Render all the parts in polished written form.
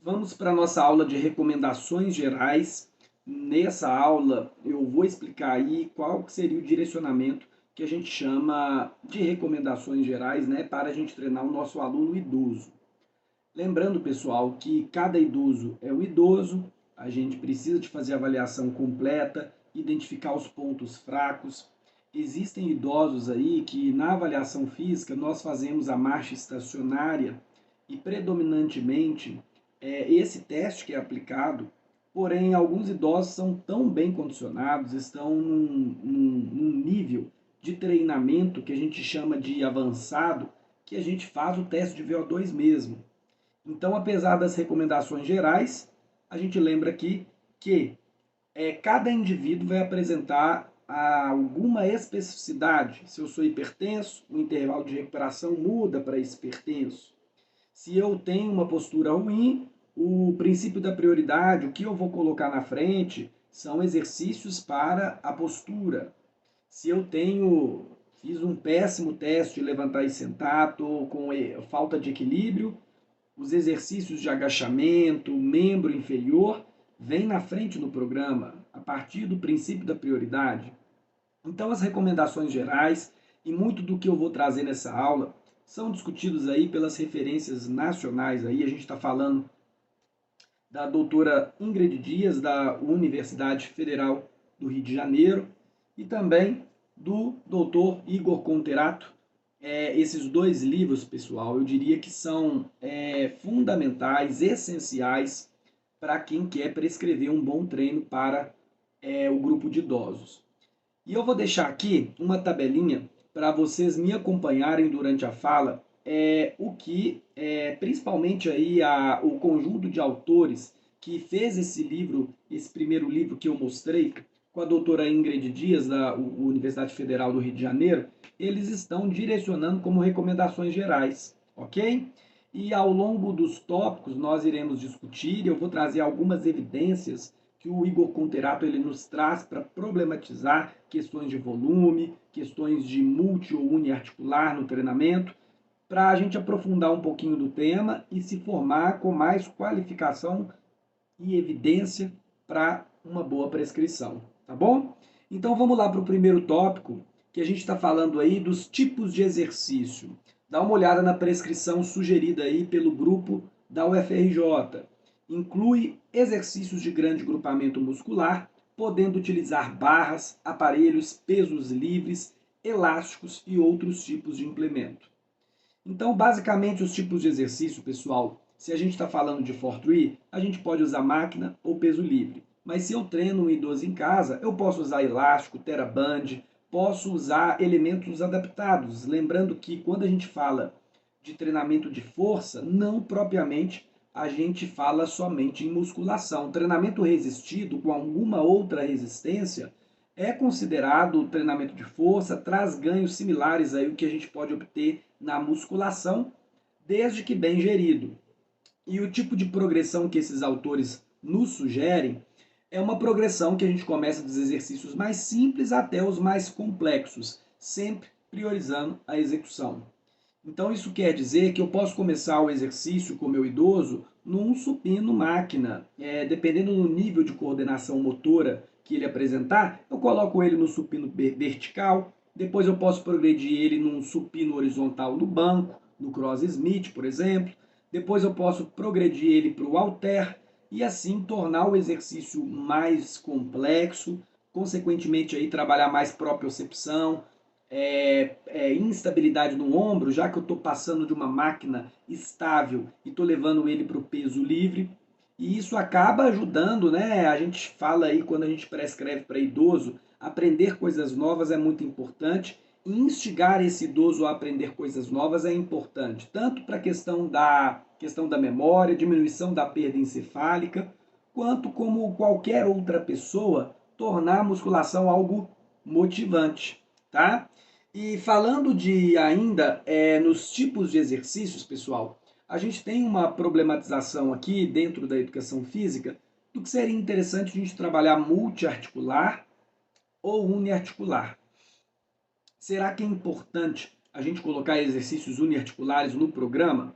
Vamos para a nossa aula de recomendações gerais. Nessa aula eu vou explicar aí qual que seria o direcionamento que a gente chama de recomendações gerais, né, para a gente treinar o nosso aluno idoso. Lembrando, pessoal, que cada idoso é um idoso, a gente precisa de fazer a avaliação completa, identificar os pontos fracos. Existem idosos aí que na avaliação física nós fazemos a marcha estacionária e predominantemente esse teste que é aplicado, porém alguns idosos são tão bem condicionados, estão num nível de treinamento que a gente chama de avançado, que a gente faz o teste de VO2 mesmo. Então, apesar das recomendações gerais, a gente lembra aqui que cada indivíduo vai apresentar alguma especificidade. Se eu sou hipertenso, o intervalo de recuperação muda para esse hipertenso. Se eu tenho uma postura ruim, o princípio da prioridade, o que eu vou colocar na frente, são exercícios para a postura. Se eu fiz um péssimo teste de levantar e sentar, estou com falta de equilíbrio, os exercícios de agachamento, membro inferior, vêm na frente no programa, a partir do princípio da prioridade. Então, as recomendações gerais e muito do que eu vou trazer nessa aula são discutidos aí pelas referências nacionais. Aí a gente está falando da doutora Ingrid Dias, da Universidade Federal do Rio de Janeiro, e também do doutor Igor Conterato. Esses dois livros, pessoal, eu diria que são fundamentais, essenciais para quem quer prescrever um bom treino para o grupo de idosos. E eu vou deixar aqui uma tabelinha para vocês me acompanharem durante a fala, o que, principalmente aí o conjunto de autores que fez esse livro, esse primeiro livro que eu mostrei, com a doutora Ingrid Dias, da Universidade Federal do Rio de Janeiro, eles estão direcionando como recomendações gerais, ok? E ao longo dos tópicos nós iremos discutir, eu vou trazer algumas evidências que o Igor Conterato ele nos traz para problematizar questões de volume, questões de multi ou uniarticular no treinamento, para a gente aprofundar um pouquinho do tema e se formar com mais qualificação e evidência para uma boa prescrição, tá bom? Então vamos lá para o primeiro tópico, que a gente está falando aí dos tipos de exercício. Dá uma olhada na prescrição sugerida aí pelo grupo da UFRJ. Inclui exercícios de grande grupamento muscular, podendo utilizar barras, aparelhos, pesos livres, elásticos e outros tipos de implemento. Então, basicamente, os tipos de exercício, pessoal, se a gente está falando de Fortran, a gente pode usar máquina ou peso livre. Mas se eu treino um idoso em casa, eu posso usar elástico, teraband, posso usar elementos adaptados. Lembrando que quando a gente fala de treinamento de força, não propriamente a gente fala somente em musculação. Treinamento resistido com alguma outra resistência é considerado treinamento de força, traz ganhos similares aí o que a gente pode obter na musculação, desde que bem gerido. E o tipo de progressão que esses autores nos sugerem é uma progressão que a gente começa dos exercícios mais simples até os mais complexos, sempre priorizando a execução. Então isso quer dizer que eu posso começar o exercício com o meu idoso num supino máquina. Dependendo do nível de coordenação motora que ele apresentar, eu coloco ele no supino vertical, depois eu posso progredir ele num supino horizontal no banco, no cross Smith, por exemplo. Depois eu posso progredir ele para o halter e assim tornar o exercício mais complexo, consequentemente aí trabalhar mais propriocepção, instabilidade no ombro, já que eu estou passando de uma máquina estável e estou levando ele para o peso livre. E isso acaba ajudando, né? A gente fala aí, quando a gente prescreve para idoso, aprender coisas novas é muito importante. E instigar esse idoso a aprender coisas novas é importante, tanto para a questão da memória, diminuição da perda encefálica, quanto como qualquer outra pessoa, tornar a musculação algo motivante, tá? E falando de ainda nos tipos de exercícios, pessoal, a gente tem uma problematização aqui dentro da educação física do que seria interessante a gente trabalhar multiarticular ou uniarticular. Será que é importante a gente colocar exercícios uniarticulares no programa?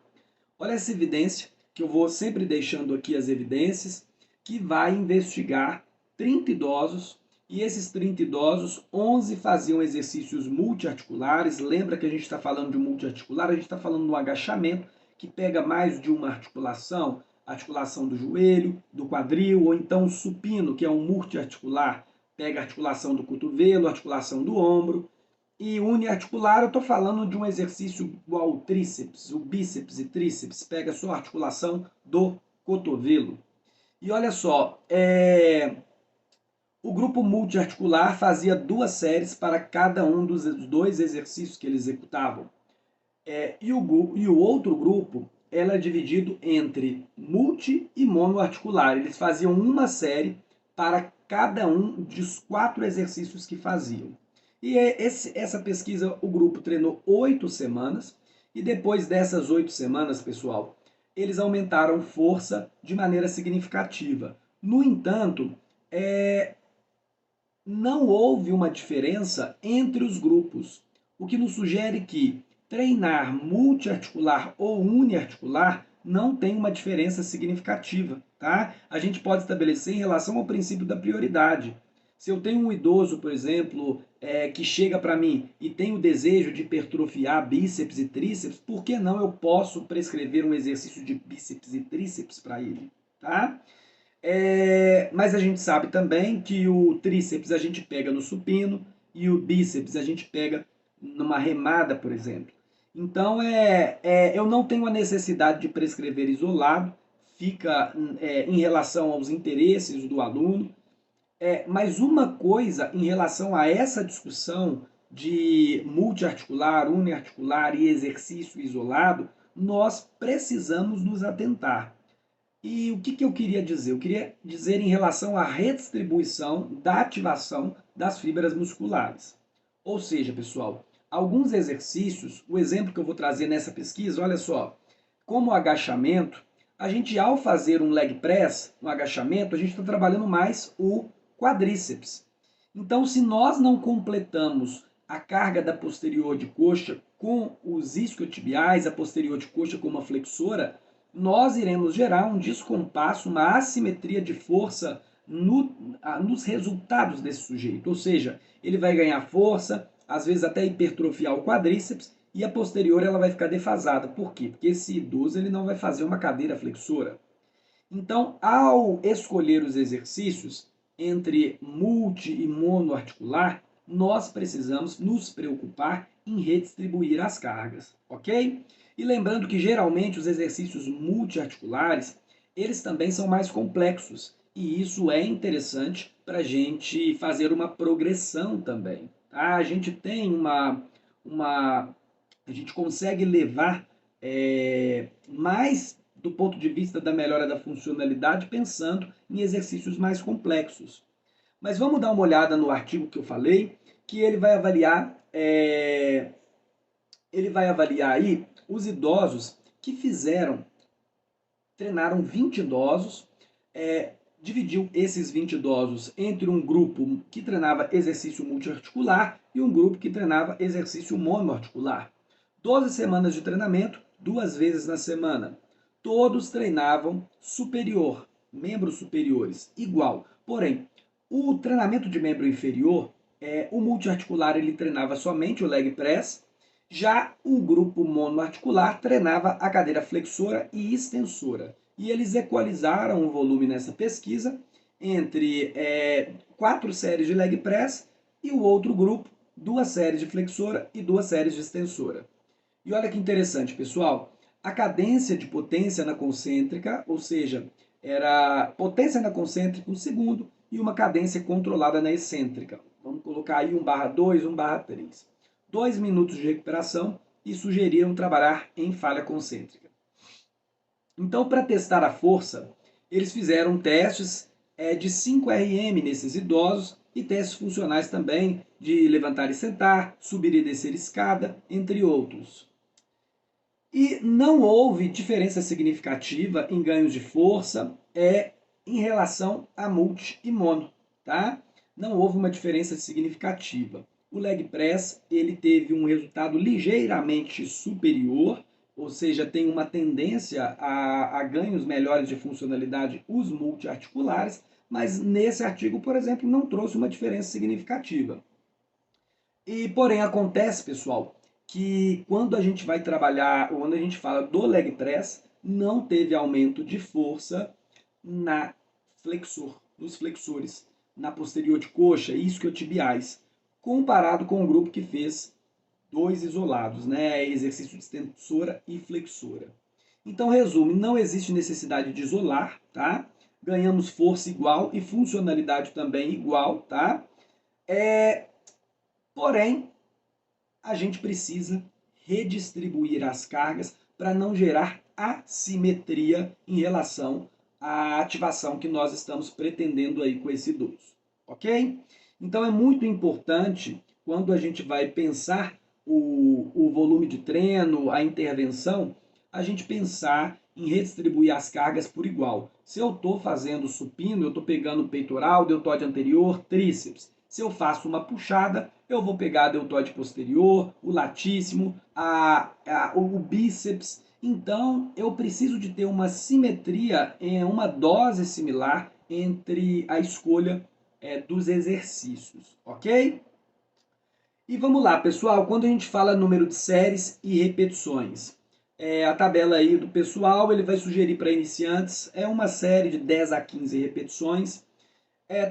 Olha essa evidência que eu vou sempre deixando aqui as evidências, que vai investigar 30 idosos, e esses 30 idosos, 11 faziam exercícios multiarticulares. Lembra que a gente está falando de multiarticular, a gente está falando de um agachamento que pega mais de uma articulação, articulação do joelho, do quadril, ou então o supino, que é um multiarticular, pega a articulação do cotovelo, a articulação do ombro. E uniarticular, eu estou falando de um exercício igual ao tríceps, o bíceps e tríceps, pega só a articulação do cotovelo. E olha só, o grupo multiarticular fazia 2 séries para cada um dos 2 exercícios que eles executavam. E o outro grupo era dividido entre multi e monoarticular. Eles faziam uma série para cada um dos 4 exercícios que faziam. E essa pesquisa, o grupo treinou 8 semanas, e depois dessas 8 semanas, pessoal, eles aumentaram força de maneira significativa. No entanto, não houve uma diferença entre os grupos, o que nos sugere que treinar multiarticular ou uniarticular não tem uma diferença significativa, tá? A gente pode estabelecer em relação ao princípio da prioridade. Se eu tenho um idoso, por exemplo, que chega para mim e tem o desejo de hipertrofiar bíceps e tríceps, por que não eu posso prescrever um exercício de bíceps e tríceps para ele, tá? Mas a gente sabe também que o tríceps a gente pega no supino e o bíceps a gente pega numa remada, por exemplo. Então, eu não tenho a necessidade de prescrever isolado, fica em relação aos interesses do aluno. Mas uma coisa em relação a essa discussão de multiarticular, uniarticular e exercício isolado, nós precisamos nos atentar. E o que eu queria dizer? Eu queria dizer em relação à redistribuição da ativação das fibras musculares. Ou seja, pessoal, alguns exercícios, o exemplo que eu vou trazer nessa pesquisa, olha só, como o agachamento, a gente ao fazer um leg press, um agachamento, a gente está trabalhando mais o quadríceps. Então, se nós não completamos a carga da posterior de coxa com os isquiotibiais, a posterior de coxa com uma flexora, nós iremos gerar um descompasso, uma assimetria de força nos resultados desse sujeito. Ou seja, ele vai ganhar força, às vezes até hipertrofiar o quadríceps, e a posterior ela vai ficar defasada. Por quê? Porque esse idoso ele não vai fazer uma cadeira flexora. Então, ao escolher os exercícios entre multi e monoarticular, nós precisamos nos preocupar em redistribuir as cargas, ok? E lembrando que geralmente os exercícios multiarticulares, eles também são mais complexos, e isso é interessante para a gente fazer uma progressão também. Tá? A gente tem a gente consegue levar mais do ponto de vista da melhora da funcionalidade, pensando em exercícios mais complexos. Mas vamos dar uma olhada no artigo que eu falei, que ele vai avaliar aí os idosos que treinaram 20 idosos, dividiu esses 20 idosos entre um grupo que treinava exercício multiarticular e um grupo que treinava exercício monoarticular. 12 semanas de treinamento, 2 vezes na semana. Todos treinavam superior, membros superiores, igual. Porém, o treinamento de membro inferior, o multiarticular ele treinava somente o leg press, já o grupo monoarticular treinava a cadeira flexora e extensora. E eles equalizaram o volume nessa pesquisa entre 4 séries de leg press e o outro grupo, 2 séries de flexora e 2 séries de extensora. E olha que interessante, pessoal, a cadência de potência na concêntrica, ou seja, era potência na concêntrica 1 segundo e uma cadência controlada na excêntrica. Vamos colocar aí 1/2, 1/3. 2 minutos de recuperação e sugeriram trabalhar em falha concêntrica. Então, para testar a força, eles fizeram testes de 5 RM nesses idosos e testes funcionais também de levantar e sentar, subir e descer escada, entre outros. E não houve diferença significativa em ganhos de força em relação a multi e mono, tá? Não houve uma diferença significativa. O leg press ele teve um resultado ligeiramente superior ou seja, tem uma tendência a ganhos melhores de funcionalidade os multiarticulares, mas nesse artigo, por exemplo, não trouxe uma diferença significativa. E, porém, acontece, pessoal, que quando a gente vai trabalhar, ou quando a gente fala do leg press, não teve aumento de força na nos flexores, na posterior de coxa e isquiotibiais, comparado com o grupo que fez dois isolados, né? Exercício de extensora e flexora. Então, resume, não existe necessidade de isolar, tá? Ganhamos força igual e funcionalidade também igual, tá? Porém, a gente precisa redistribuir as cargas para não gerar assimetria em relação à ativação que nós estamos pretendendo aí com esse idoso, ok? Então é muito importante, quando a gente vai pensar o volume de treino, a intervenção, a gente pensar em redistribuir as cargas por igual. Se eu estou fazendo supino, eu estou pegando o peitoral, deltoide anterior, tríceps. Se eu faço uma puxada, eu vou pegar a deltoide posterior, o latíssimo, o bíceps. Então, eu preciso de ter uma simetria, uma dose similar entre a escolha dos exercícios, ok? E vamos lá, pessoal, quando a gente fala número de séries e repetições, a tabela aí do pessoal, ele vai sugerir para iniciantes, uma série de 10 a 15 repetições,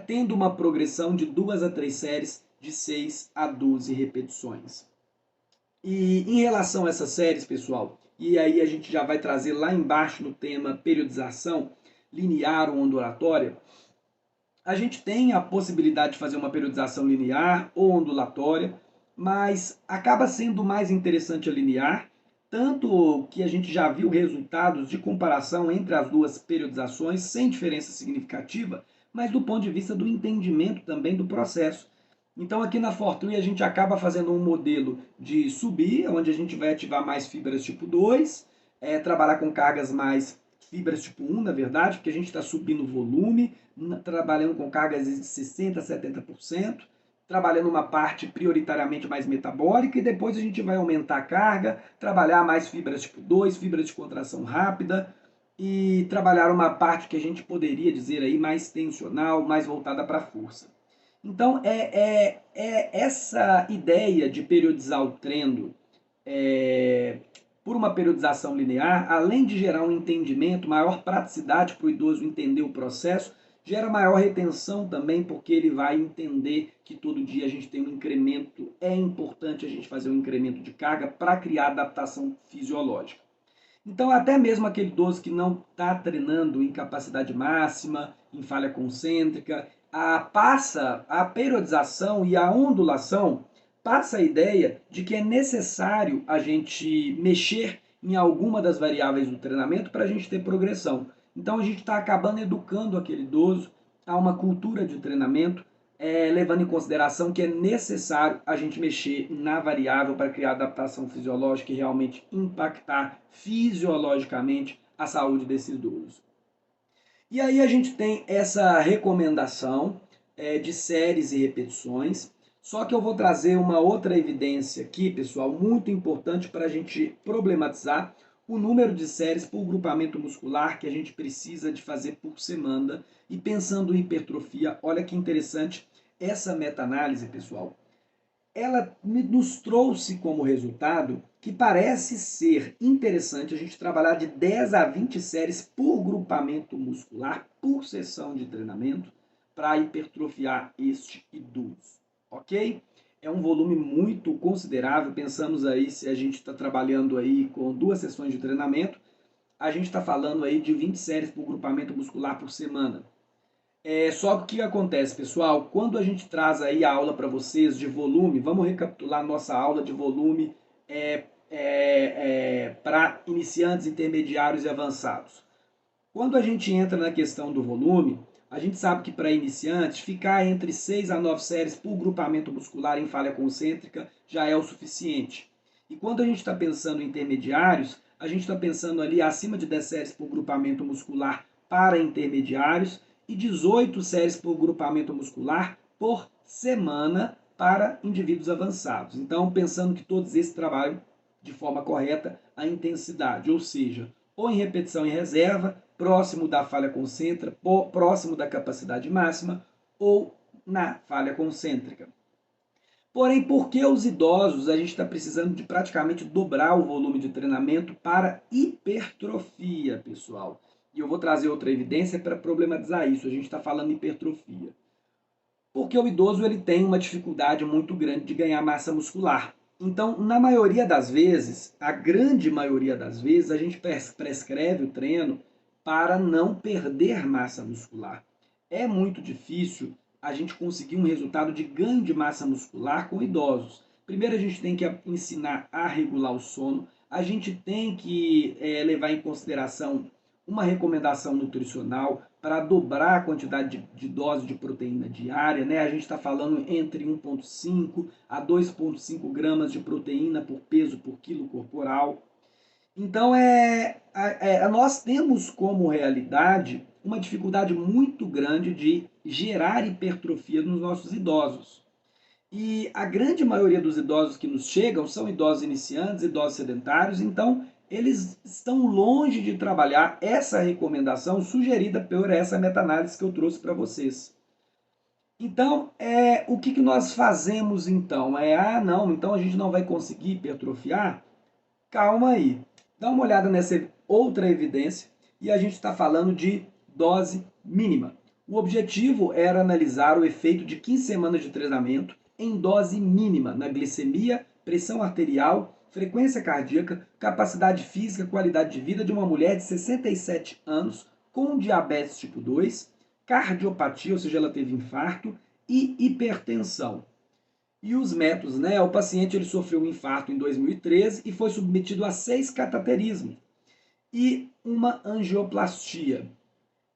tendo uma progressão de 2 a 3 séries de 6 a 12 repetições. E em relação a essas séries, pessoal, e aí a gente já vai trazer lá embaixo no tema periodização linear ou ondulatória, a gente tem a possibilidade de fazer uma periodização linear ou ondulatória, mas acaba sendo mais interessante a linear, tanto que a gente já viu resultados de comparação entre as duas periodizações sem diferença significativa, mas do ponto de vista do entendimento também do processo. Então aqui na Fortune a gente acaba fazendo um modelo de subir, onde a gente vai ativar mais fibras tipo 2, trabalhar com cargas mais fibras tipo 1, na verdade, porque a gente está subindo o volume, trabalhando com cargas de 60% a 70%, trabalhando uma parte prioritariamente mais metabólica, e depois a gente vai aumentar a carga, trabalhar mais fibras tipo 2, fibras de contração rápida, e trabalhar uma parte que a gente poderia dizer aí mais tensional, mais voltada para a força. Então, essa ideia de periodizar o treino por uma periodização linear, além de gerar um entendimento, maior praticidade para o idoso entender o processo, gera maior retenção também, porque ele vai entender que todo dia a gente tem um incremento, é importante a gente fazer um incremento de carga para criar adaptação fisiológica. Então, até mesmo aquele idoso que não está treinando em capacidade máxima, em falha concêntrica, passa a periodização e a ondulação, passa a ideia de que é necessário a gente mexer em alguma das variáveis do treinamento para a gente ter progressão. Então, a gente está acabando educando aquele idoso a uma cultura de treinamento, levando em consideração que é necessário a gente mexer na variável para criar adaptação fisiológica e realmente impactar fisiologicamente a saúde desse idoso. E aí a gente tem essa recomendação de séries e repetições, só que eu vou trazer uma outra evidência aqui, pessoal, muito importante para a gente problematizar o número de séries por grupamento muscular que a gente precisa de fazer por semana. E pensando em hipertrofia, olha que interessante essa meta-análise, pessoal. Ela nos trouxe como resultado que parece ser interessante a gente trabalhar de 10 a 20 séries por grupamento muscular, por sessão de treinamento, para hipertrofiar este idoso, ok? É um volume muito considerável, pensamos aí, se a gente está trabalhando aí com 2 sessões de treinamento, a gente está falando aí de 20 séries por grupamento muscular por semana. Só que o que acontece, pessoal? Quando a gente traz aí a aula para vocês de volume, vamos recapitular nossa aula de volume para iniciantes, intermediários e avançados. Quando a gente entra na questão do volume, a gente sabe que para iniciantes, ficar entre 6 a 9 séries por grupamento muscular em falha concêntrica já é o suficiente. E quando a gente está pensando em intermediários, a gente está pensando ali acima de 10 séries por grupamento muscular para intermediários e 18 séries por grupamento muscular por semana para indivíduos avançados. Então, pensando que todos esses trabalham de forma correta a intensidade, ou seja, ou em repetição em reserva, próximo da falha concêntrica, próximo da capacidade máxima, ou na falha concêntrica. Porém, por que os idosos a gente está precisando de praticamente dobrar o volume de treinamento para hipertrofia, pessoal? E eu vou trazer outra evidência para problematizar isso. A gente está falando em hipertrofia. Porque o idoso ele tem uma dificuldade muito grande de ganhar massa muscular. Então, na maioria das vezes, a grande maioria das vezes, a gente prescreve o treino para não perder massa muscular. É muito difícil a gente conseguir um resultado de ganho de massa muscular com idosos. Primeiro, a gente tem que ensinar a regular o sono, a gente tem que levar em consideração uma recomendação nutricional para dobrar a quantidade de dose de proteína diária, né? A gente está falando entre 1,5 a 2,5 gramas de proteína por peso por quilo corporal. Então, nós temos como realidade uma dificuldade muito grande de gerar hipertrofia nos nossos idosos. E a grande maioria dos idosos que nos chegam são idosos iniciantes, idosos sedentários, então eles estão longe de trabalhar essa recomendação sugerida por essa meta-análise que eu trouxe para vocês. Então, o que nós fazemos então? Não, então a gente não vai conseguir hipertrofiar? Calma aí. Dá uma olhada nessa outra evidência e a gente está falando de dose mínima. O objetivo era analisar o efeito de 15 semanas de treinamento em dose mínima na glicemia, pressão arterial, frequência cardíaca, capacidade física, qualidade de vida de uma mulher de 67 anos com diabetes tipo 2, cardiopatia, ou seja, ela teve infarto, e hipertensão. E os métodos, né? O paciente ele sofreu um infarto em 2013 e foi submetido a 6 cateterismos e uma angioplastia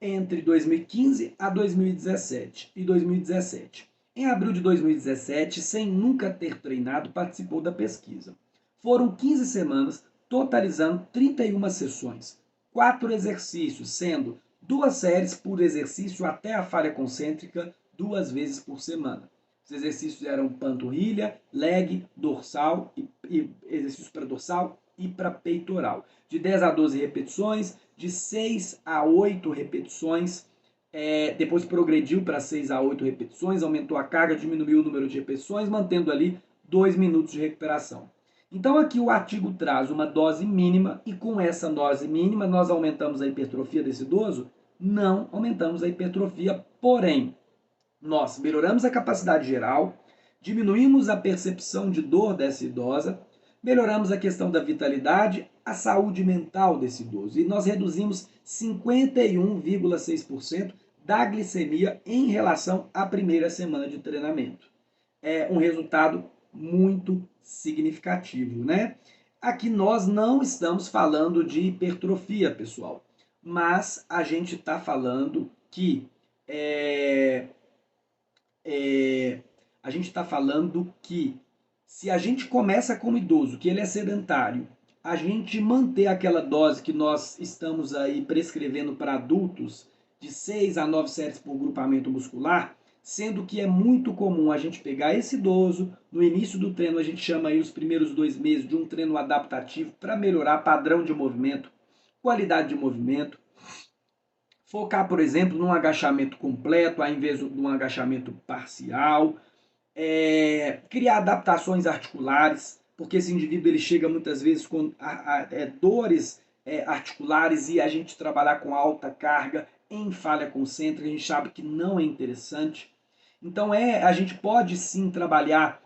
entre 2015 a 2017 e 2017. Em abril de 2017, sem nunca ter treinado, participou da pesquisa. Foram 15 semanas, totalizando 31 sessões, 4 exercícios, sendo 2 séries por exercício até a falha concêntrica, 2 vezes por semana. Os exercícios eram panturrilha, leg, dorsal, e exercícios para dorsal e para peitoral. De 10 a 12 repetições, de 6 a 8 repetições, depois progrediu para 6 a 8 repetições, aumentou a carga, diminuiu o número de repetições, mantendo ali 2 minutos de recuperação. Então aqui o artigo traz uma dose mínima e com essa dose mínima nós aumentamos a hipertrofia desse idoso? Não aumentamos a hipertrofia, porém nós melhoramos a capacidade geral, diminuímos a percepção de dor dessa idosa, melhoramos a questão da vitalidade, a saúde mental desse idoso. E nós reduzimos 51,6% da glicemia em relação à primeira semana de treinamento. É um resultado muito significativo, né? Aqui nós não estamos falando de hipertrofia, pessoal, mas a gente está falando que a gente está falando que se a gente começa como idoso, que ele é sedentário, a gente manter aquela dose que nós estamos aí prescrevendo para adultos, de 6 a 9 séries por grupamento muscular, sendo que é muito comum a gente pegar esse idoso, no início do treino a gente chama aí os primeiros 2 meses de um treino adaptativo para melhorar padrão de movimento, qualidade de movimento, focar, por exemplo, num agachamento completo, ao invés de um agachamento parcial, criar adaptações articulares, porque esse indivíduo ele chega muitas vezes com dores articulares e a gente trabalhar com alta carga em falha concêntrica, a gente sabe que não é interessante. Então a gente pode sim trabalhar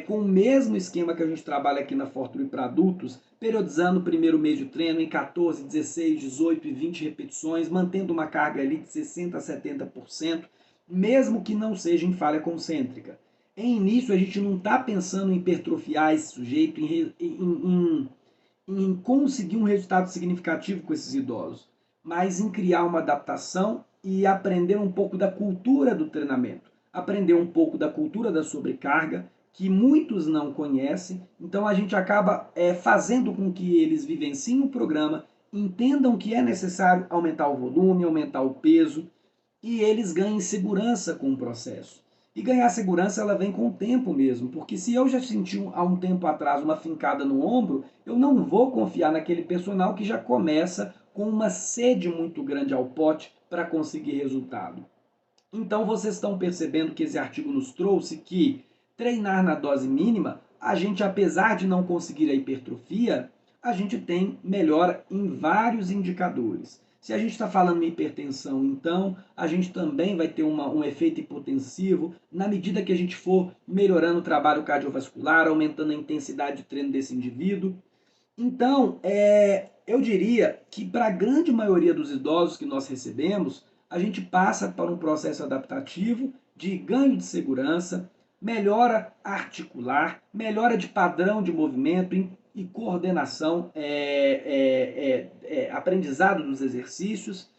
com o mesmo esquema que a gente trabalha aqui na Fortrui para adultos, periodizando o primeiro mês de treino em 14, 16, 18 e 20 repetições, mantendo uma carga ali de 60% a 70%, mesmo que não seja em falha concêntrica. Em início, a gente não está pensando em hipertrofiar esse sujeito, em conseguir um resultado significativo com esses idosos, mas em criar uma adaptação e aprender um pouco da cultura do treinamento, aprender um pouco da cultura da sobrecarga, que muitos não conhecem, então a gente acaba fazendo com que eles vivenciem o programa, entendam que é necessário aumentar o volume, aumentar o peso, e eles ganhem segurança com o processo. E ganhar segurança ela vem com o tempo mesmo, porque se eu já senti há um tempo atrás uma fincada no ombro, eu não vou confiar naquele personal que já começa com uma sede muito grande ao pote para conseguir resultado. Então vocês estão percebendo que esse artigo nos trouxe que treinar na dose mínima, a gente, apesar de não conseguir a hipertrofia, a gente tem melhora em vários indicadores. Se a gente está falando em hipertensão, então a gente também vai ter um efeito hipotensivo na medida que a gente for melhorando o trabalho cardiovascular, aumentando a intensidade de treino desse indivíduo. Então, eu diria que para a grande maioria dos idosos que nós recebemos, a gente passa por um processo adaptativo de ganho de segurança, melhora articular, melhora de padrão de movimento e coordenação, aprendizado dos exercícios,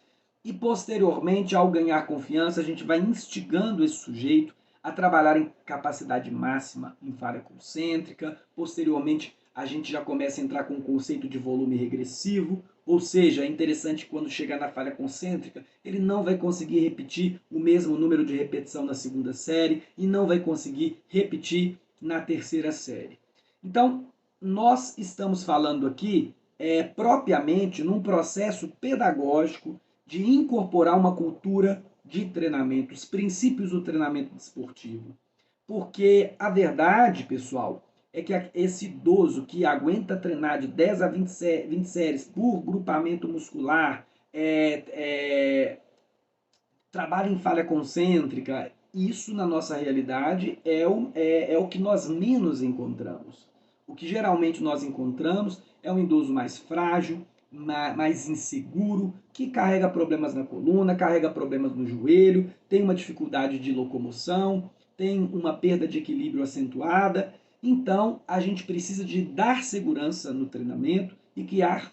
e posteriormente, ao ganhar confiança, a gente vai instigando esse sujeito a trabalhar em capacidade máxima em falha concêntrica. Posteriormente, a gente já começa a entrar com o conceito de volume regressivo, ou seja, é interessante que quando chegar na falha concêntrica, ele não vai conseguir repetir o mesmo número de repetição na segunda série e não vai conseguir repetir na terceira série. Então, nós estamos falando aqui propriamente num processo pedagógico de incorporar uma cultura de treinamento, os princípios do treinamento desportivo. Porque a verdade, pessoal, é que esse idoso que aguenta treinar de 10 a 20 séries por grupamento muscular, trabalha em falha concêntrica, isso na nossa realidade é o que nós menos encontramos. O que geralmente nós encontramos é um idoso mais frágil, mais inseguro, que carrega problemas na coluna, carrega problemas no joelho, tem uma dificuldade de locomoção, tem uma perda de equilíbrio acentuada. Então, a gente precisa de dar segurança no treinamento e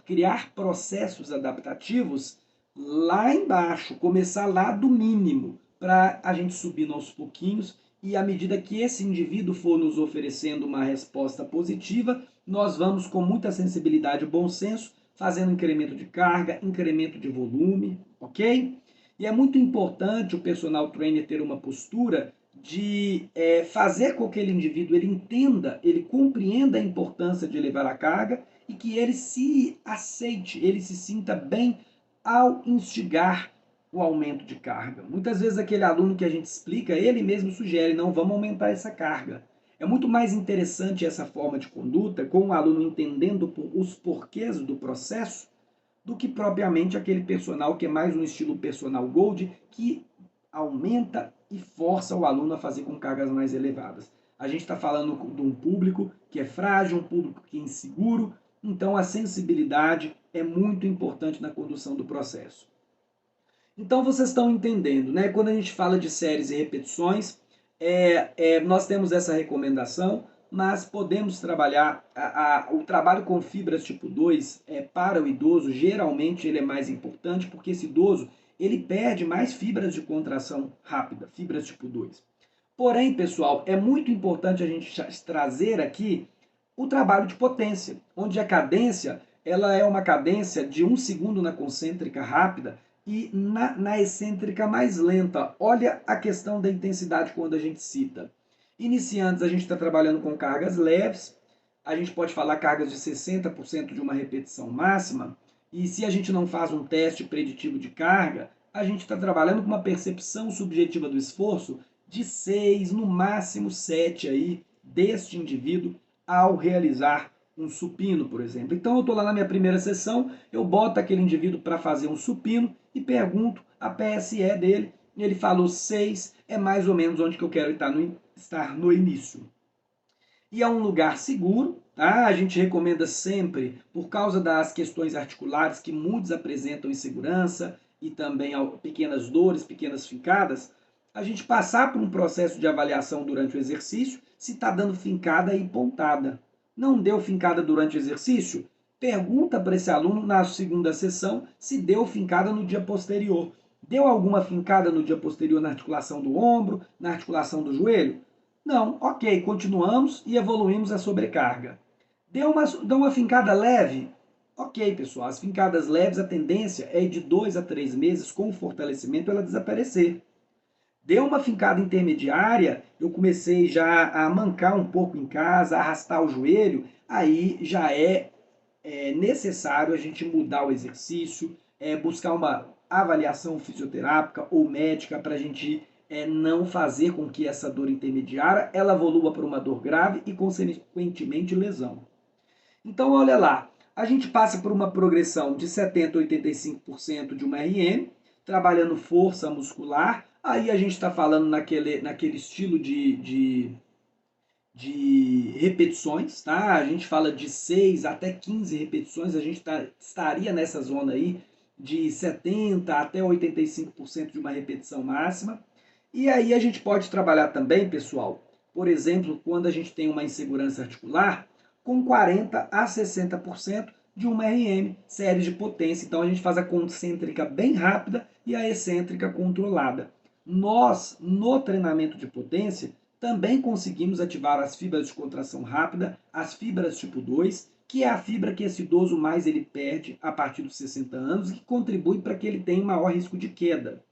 criar processos adaptativos lá embaixo, começar lá do mínimo, para a gente subir aos pouquinhos e à medida que esse indivíduo for nos oferecendo uma resposta positiva, nós vamos com muita sensibilidade e bom senso fazendo incremento de carga, incremento de volume, ok? E é muito importante o personal trainer ter uma postura de fazer com que aquele indivíduo ele entenda, ele compreenda a importância de elevar a carga e que ele se aceite, ele se sinta bem ao instigar o aumento de carga. Muitas vezes aquele aluno que a gente explica, ele mesmo sugere, não, vamos aumentar essa carga. É muito mais interessante essa forma de conduta, com o aluno entendendo os porquês do processo, do que propriamente aquele personal que é mais um estilo personal gold, que aumenta e força o aluno a fazer com cargas mais elevadas. A gente está falando de um público que é frágil, um público que é inseguro, então a sensibilidade é muito importante na condução do processo. Então vocês estão entendendo, né? Quando a gente fala de séries e repetições, nós temos essa recomendação, mas podemos trabalhar, o trabalho com fibras tipo 2 para o idoso, geralmente ele é mais importante, porque esse idoso ele perde mais fibras de contração rápida, fibras tipo 2. Porém, pessoal, é muito importante a gente trazer aqui o trabalho de potência, onde a cadência ela é uma cadência de 1 segundo na concêntrica rápida e na excêntrica mais lenta. Olha a questão da intensidade quando a gente cita. Iniciantes, a gente está trabalhando com cargas leves, a gente pode falar cargas de 60% de uma repetição máxima, e se a gente não faz um teste preditivo de carga, a gente está trabalhando com uma percepção subjetiva do esforço de 6, no máximo 7 aí, deste indivíduo ao realizar um supino, por exemplo. Então eu estou lá na minha primeira sessão, eu boto aquele indivíduo para fazer um supino e pergunto a PSE dele, e ele falou 6, é mais ou menos onde que eu quero estar no início. E é um lugar seguro, tá? A gente recomenda sempre, por causa das questões articulares que muitos apresentam insegurança e também pequenas dores, pequenas fincadas, a gente passar por um processo de avaliação durante o exercício, se está dando fincada e pontada. Não deu fincada durante o exercício? Pergunta para esse aluno na segunda sessão se deu fincada no dia posterior. Deu alguma fincada no dia posterior na articulação do ombro, na articulação do joelho? Não, ok, continuamos e evoluímos a sobrecarga. Deu uma fincada leve? Ok, pessoal, as fincadas leves, a tendência é de 2 a 3 meses com o fortalecimento ela desaparecer. Deu uma fincada intermediária, eu comecei já a mancar um pouco em casa, a arrastar o joelho, aí já é necessário a gente mudar o exercício, buscar uma avaliação fisioterápica ou médica para a gente não fazer com que essa dor intermediária ela evolua para uma dor grave e, consequentemente, lesão. Então, olha lá, a gente passa por uma progressão de 70% a 85% de uma RM, trabalhando força muscular, aí a gente está falando naquele estilo de repetições, tá? A gente fala de 6 até 15 repetições, a gente estaria nessa zona aí de 70 até 85% de uma repetição máxima. E aí a gente pode trabalhar também, pessoal, por exemplo, quando a gente tem uma insegurança articular, com 40 a 60% de uma RM, série de potência. Então a gente faz a concêntrica bem rápida e a excêntrica controlada. Nós, no treinamento de potência, também conseguimos ativar as fibras de contração rápida, as fibras tipo 2, que é a fibra que esse idoso mais ele perde a partir dos 60 anos e que contribui para que ele tenha maior risco de queda.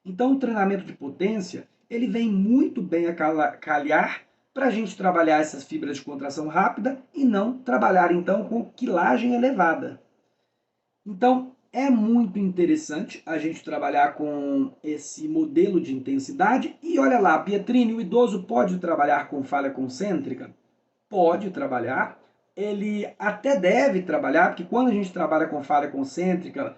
Então, o treinamento de potência, ele vem muito bem a calhar para a gente trabalhar essas fibras de contração rápida e não trabalhar, então, com quilagem elevada. Então, é muito interessante a gente trabalhar com esse modelo de intensidade. E olha lá, Pietrini, o idoso pode trabalhar com falha concêntrica? Pode trabalhar. Ele até deve trabalhar, porque quando a gente trabalha com falha concêntrica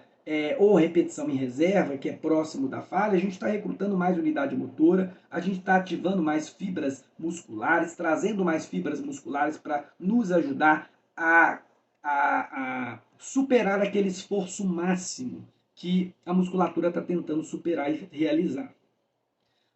ou repetição em reserva, que é próximo da falha, a gente está recrutando mais unidade motora, a gente está ativando mais fibras musculares, trazendo mais fibras musculares para nos ajudar a a superar aquele esforço máximo que a musculatura está tentando superar e realizar.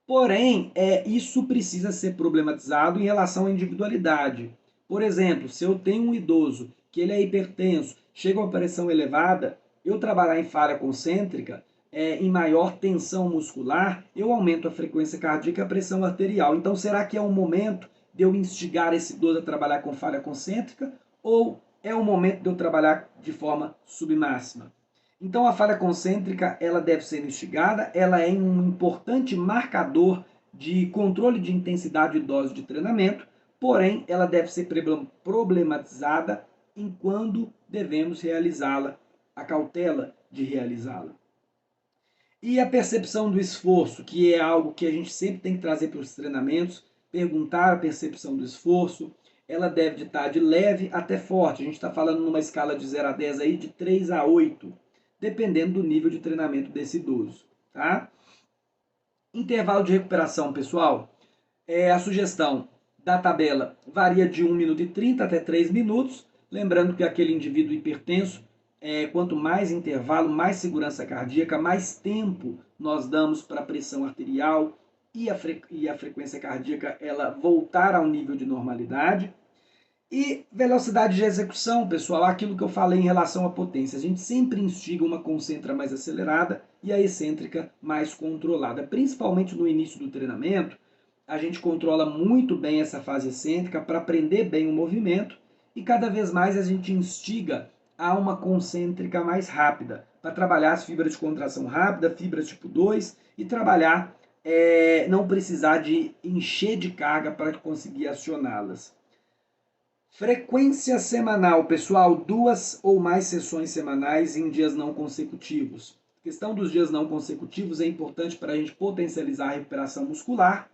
Porém, isso precisa ser problematizado em relação à individualidade. Por exemplo, se eu tenho um idoso que ele é hipertenso, chega a uma pressão elevada, eu trabalhar em falha concêntrica, em maior tensão muscular, eu aumento a frequência cardíaca e a pressão arterial. Então, será que é o momento de eu instigar esse idoso a trabalhar com falha concêntrica ou é o momento de eu trabalhar de forma submáxima? Então, a falha concêntrica ela deve ser instigada, ela é um importante marcador de controle de intensidade e dose de treinamento, porém, ela deve ser problematizada em quando devemos realizá-la, a cautela de realizá-la. E a percepção do esforço, que é algo que a gente sempre tem que trazer para os treinamentos, perguntar a percepção do esforço, ela deve estar de leve até forte. A gente está falando numa escala de 0 a 10 aí, de 3 a 8, dependendo do nível de treinamento desse idoso. Tá? Intervalo de recuperação, pessoal. A sugestão da tabela varia de 1 minuto e 30 até 3 minutos. Lembrando que aquele indivíduo hipertenso, quanto mais intervalo, mais segurança cardíaca, mais tempo nós damos para a pressão arterial e a frequência cardíaca ela voltar ao nível de normalidade. E velocidade de execução, pessoal, aquilo que eu falei em relação à potência. A gente sempre instiga uma concêntrica mais acelerada e a excêntrica mais controlada. Principalmente no início do treinamento, a gente controla muito bem essa fase excêntrica para aprender bem o movimento e cada vez mais a gente instiga a uma concêntrica mais rápida, para trabalhar as fibras de contração rápida, fibras tipo 2 e trabalhar, não precisar de encher de carga para conseguir acioná-las. Frequência semanal, pessoal, 2 ou mais sessões semanais em dias não consecutivos. A questão dos dias não consecutivos é importante para a gente potencializar a recuperação muscular.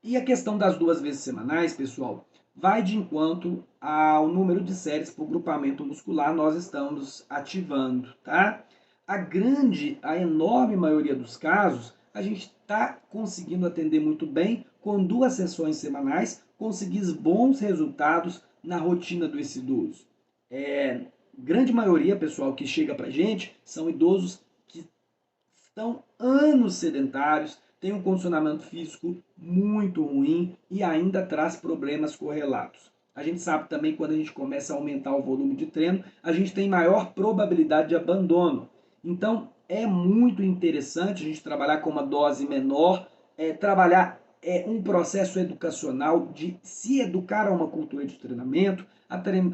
E a questão das 2 vezes semanais, pessoal, vai de encontro ao número de séries por grupamento muscular nós estamos ativando, tá? A enorme maioria dos casos, a gente está conseguindo atender muito bem com 2 sessões semanais, conseguir bons resultados na rotina do idoso. Grande maioria, pessoal, que chega para a gente são idosos que estão anos sedentários, têm um condicionamento físico muito ruim e ainda traz problemas correlatos. A gente sabe também que quando a gente começa a aumentar o volume de treino, a gente tem maior probabilidade de abandono. Então, é muito interessante a gente trabalhar com uma dose menor, trabalhar um processo educacional de se educar a uma cultura de treinamento,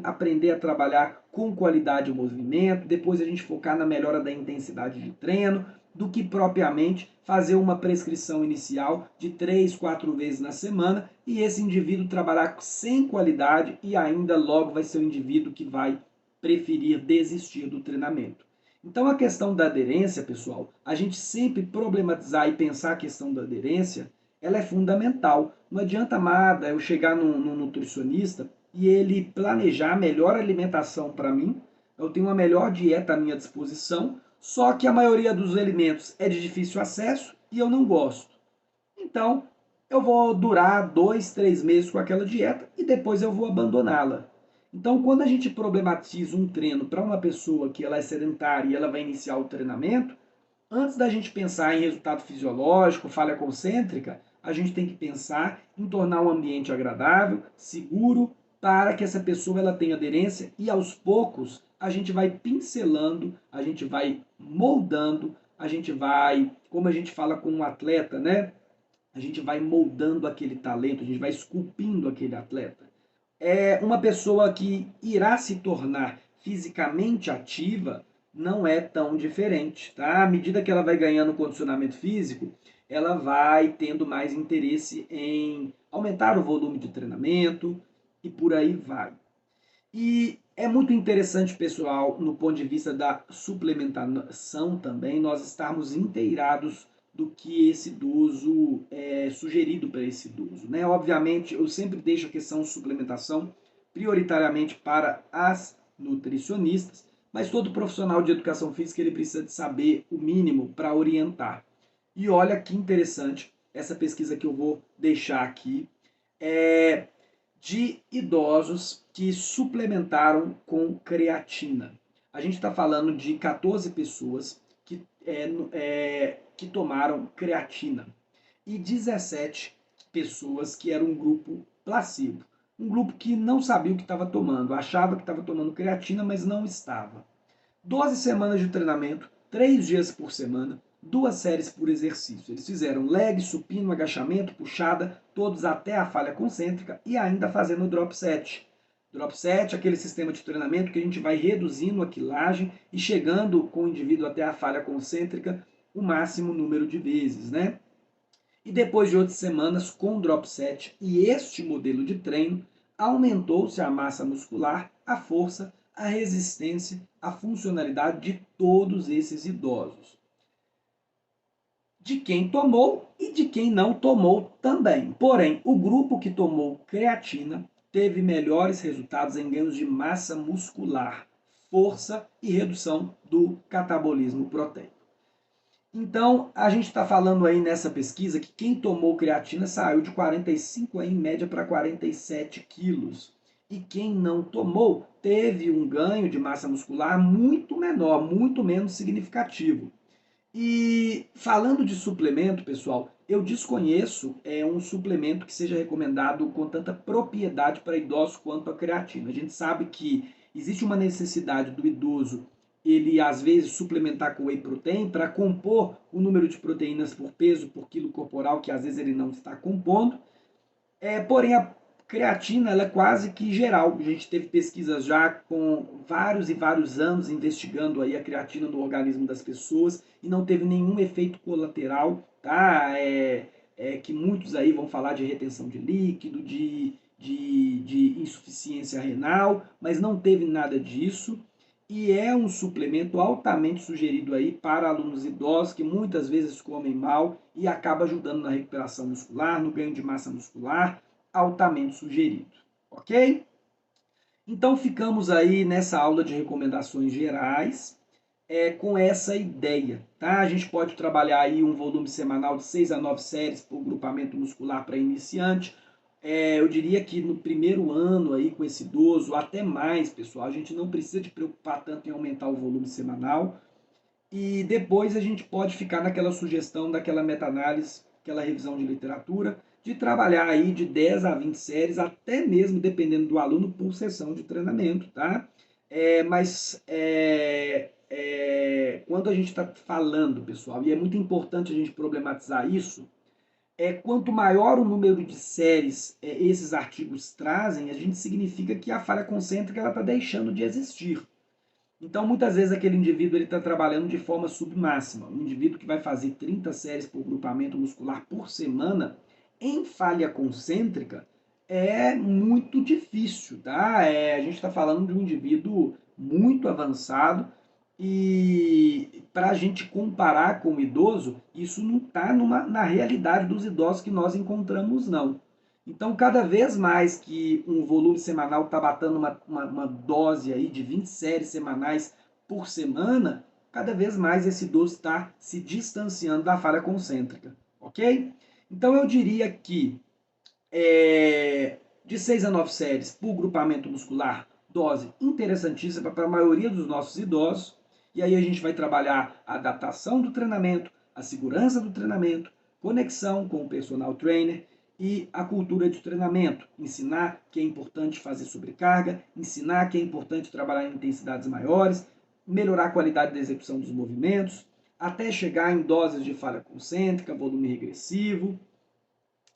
aprender a trabalhar com qualidade de movimento, depois a gente focar na melhora da intensidade de treino, do que propriamente fazer uma prescrição inicial de 3, 4 vezes na semana e esse indivíduo trabalhar sem qualidade e ainda logo vai ser o indivíduo que vai preferir desistir do treinamento. Então a questão da aderência, pessoal, a gente sempre problematizar e pensar a questão da aderência, ela é fundamental. Não adianta nada eu chegar num nutricionista e ele planejar a melhor alimentação para mim, eu tenho uma melhor dieta à minha disposição, só que a maioria dos alimentos é de difícil acesso e eu não gosto. Então, eu vou durar 2, 3 meses com aquela dieta e depois eu vou abandoná-la. Então, quando a gente problematiza um treino para uma pessoa que ela é sedentária e ela vai iniciar o treinamento, antes da gente pensar em resultado fisiológico, falha concêntrica, a gente tem que pensar em tornar um ambiente agradável, seguro, para que essa pessoa ela tenha aderência e aos poucos a gente vai pincelando, a gente vai moldando, a gente vai, como a gente fala com um atleta, né? A gente vai moldando aquele talento, a gente vai esculpindo aquele atleta. É uma pessoa que irá se tornar fisicamente ativa não é tão diferente, tá? À medida que ela vai ganhando condicionamento físico, ela vai tendo mais interesse em aumentar o volume de treinamento e por aí vai. E é muito interessante, pessoal, no ponto de vista da suplementação também, nós estarmos inteirados do que esse idoso é sugerido para esse idoso, né? Obviamente, eu sempre deixo a questão suplementação prioritariamente para as nutricionistas, mas todo profissional de educação física ele precisa de saber o mínimo para orientar. E olha que interessante essa pesquisa que eu vou deixar aqui. É, de idosos que suplementaram com creatina. A gente está falando de 14 pessoas que tomaram creatina e 17 pessoas que eram um grupo placebo. Um grupo que não sabia o que estava tomando, achava que estava tomando creatina, mas não estava. 12 semanas de treinamento, 3 dias por semana, 2 séries por exercício. Eles fizeram leg, supino, agachamento, puxada, todos até a falha concêntrica e ainda fazendo o drop set. Drop set, aquele sistema de treinamento que a gente vai reduzindo a quilagem e chegando com o indivíduo até a falha concêntrica o máximo número de vezes, né? E depois de 8 semanas com drop set e este modelo de treino, aumentou-se a massa muscular, a força, a resistência, a funcionalidade de todos esses idosos. De quem tomou e de quem não tomou também. Porém, o grupo que tomou creatina teve melhores resultados em ganhos de massa muscular, força e redução do catabolismo proteico. Então, a gente está falando aí nessa pesquisa que quem tomou creatina saiu de 45 em média para 47 quilos. E quem não tomou teve um ganho de massa muscular muito menor, muito menos significativo. E falando de suplemento, pessoal, eu desconheço um suplemento que seja recomendado com tanta propriedade para idosos quanto a creatina. A gente sabe que existe uma necessidade do idoso ele às vezes suplementar com whey protein para compor o número de proteínas por peso por quilo corporal que às vezes ele não está compondo. Porém, a creatina ela é quase que geral. A gente teve pesquisas já com vários e vários anos investigando aí a creatina no organismo das pessoas e não teve nenhum efeito colateral, tá? Que muitos aí vão falar de retenção de líquido, de insuficiência renal, mas não teve nada disso. E é um suplemento altamente sugerido aí para alunos idosos que muitas vezes comem mal e acaba ajudando na recuperação muscular, no ganho de massa muscular, altamente sugerido, ok? Então ficamos aí nessa aula de recomendações gerais com essa ideia, tá? A gente pode trabalhar aí um volume semanal de 6 a 9 séries por grupamento muscular para iniciante. Eu diria que no primeiro ano aí com esse idoso, até mais, pessoal, a gente não precisa de preocupar tanto em aumentar o volume semanal. E depois a gente pode ficar naquela sugestão daquela meta-análise, aquela revisão de literatura, de trabalhar aí de 10 a 20 séries, até mesmo dependendo do aluno, por sessão de treinamento, tá? Quando a gente está falando, pessoal, e é muito importante a gente problematizar isso, quanto maior o número de séries esses artigos trazem, a gente significa que a falha concêntrica está deixando de existir. Então, muitas vezes, aquele indivíduo está trabalhando de forma submáxima. Um indivíduo que vai fazer 30 séries por grupamento muscular por semana, em falha concêntrica, é muito difícil, tá? A gente está falando de um indivíduo muito avançado e para a gente comparar com o idoso, isso não está na realidade dos idosos que nós encontramos, não. Então, cada vez mais que um volume semanal está batendo uma dose aí de 20 séries semanais por semana, cada vez mais esse idoso está se distanciando da falha concêntrica, ok? Então, eu diria que de 6 a 9 séries por grupamento muscular, dose interessantíssima para a maioria dos nossos idosos. E aí a gente vai trabalhar a adaptação do treinamento, a segurança do treinamento, conexão com o personal trainer e a cultura de treinamento. Ensinar que é importante fazer sobrecarga, ensinar que é importante trabalhar em intensidades maiores, melhorar a qualidade da execução dos movimentos, até chegar em doses de falha concêntrica, volume regressivo.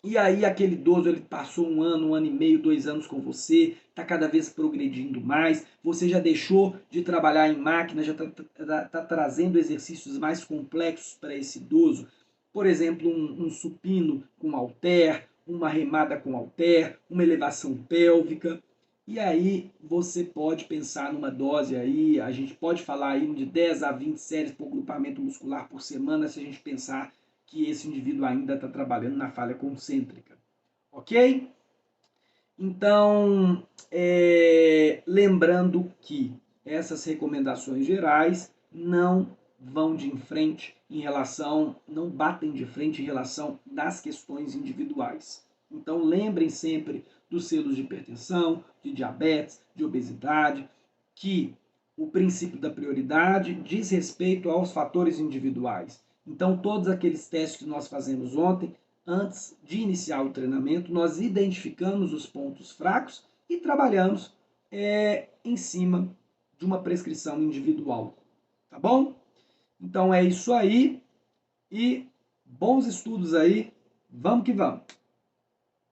E aí aquele idoso, ele passou um ano e meio, 2 anos com você, está cada vez progredindo mais, você já deixou de trabalhar em máquina, já está trazendo exercícios mais complexos para esse idoso. Por exemplo, um supino com halter, uma remada com halter, uma elevação pélvica. E aí você pode pensar numa dose aí, a gente pode falar aí de 10 a 20 séries por grupamento muscular por semana, se a gente pensar que esse indivíduo ainda está trabalhando na falha concêntrica, ok? Então, lembrando que essas recomendações gerais não vão de frente em relação, não batem de frente em relação das questões individuais. Então, lembrem sempre dos selos de hipertensão, de diabetes, de obesidade, que o princípio da prioridade diz respeito aos fatores individuais. Então, todos aqueles testes que nós fazemos ontem, antes de iniciar o treinamento, nós identificamos os pontos fracos e trabalhamos em cima de uma prescrição individual. Tá bom? Então é isso aí e bons estudos aí. Vamos que vamos!